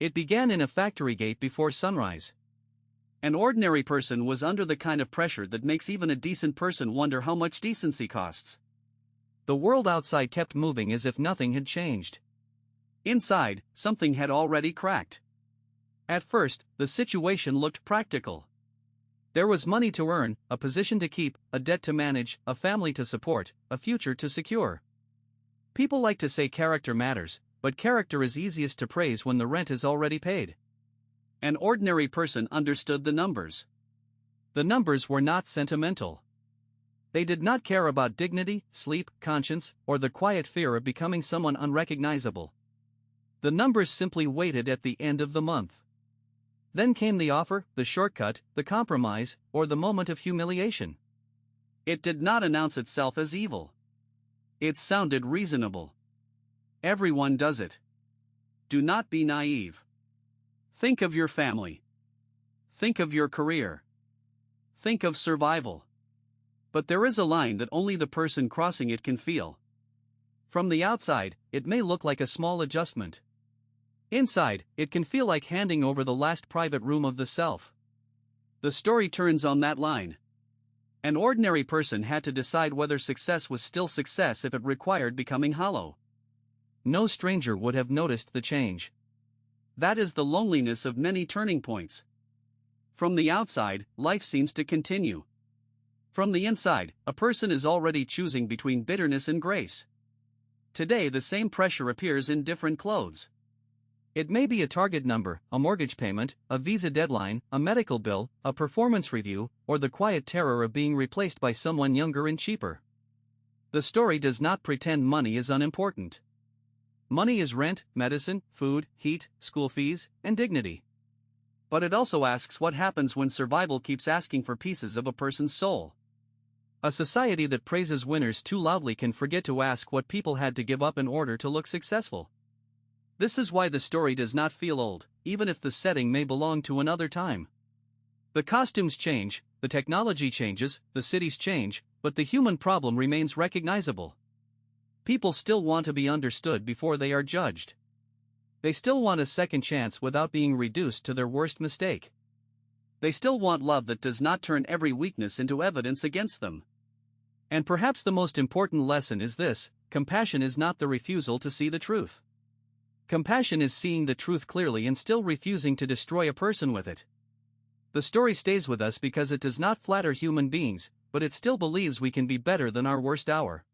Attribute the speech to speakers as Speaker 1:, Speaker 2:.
Speaker 1: It began in a factory gate before sunrise. An ordinary person was under the kind of pressure that makes even a decent person wonder how much decency costs. The world outside kept moving as if nothing had changed. Inside, something had already cracked. At first, the situation looked practical. There was money to earn, a position to keep, a debt to manage, a family to support, a future to secure. People like to say character matters, but character is easiest to praise when the rent is already paid. An ordinary person understood the numbers. The numbers were not sentimental. They did not care about dignity, sleep, conscience, or the quiet fear of becoming someone unrecognizable. The numbers simply waited at the end of the month. Then came the offer, the shortcut, the compromise, or the moment of humiliation. It did not announce itself as evil. It sounded reasonable. Everyone does it. Do not be naive. Think of your family. Think of your career. Think of survival. But there is a line that only the person crossing it can feel. From the outside, it may look like a small adjustment. Inside, it can feel like handing over the last private room of the self. The story turns on that line. An ordinary person had to decide whether success was still success if it required becoming hollow. No stranger would have noticed the change. That is the loneliness of many turning points. From the outside, life seems to continue. From the inside, a person is already choosing between bitterness and grace. Today, the same pressure appears in different clothes. It may be a target number, a mortgage payment, a visa deadline, a medical bill, a performance review, or the quiet terror of being replaced by someone younger and cheaper. The story does not pretend money is unimportant. Money is rent, medicine, food, heat, school fees, and dignity. But it also asks what happens when survival keeps asking for pieces of a person's soul. A society that praises winners too loudly can forget to ask what people had to give up in order to look successful. This is why the story does not feel old, even if the setting may belong to another time. The costumes change, the technology changes, the cities change, but the human problem remains recognizable. People still want to be understood before they are judged. They still want a second chance without being reduced to their worst mistake. They still want love that does not turn every weakness into evidence against them. And perhaps the most important lesson is this: compassion is not the refusal to see the truth. Compassion is seeing the truth clearly and still refusing to destroy a person with it. The story stays with us because it does not flatter human beings, but it still believes we can be better than our worst hour.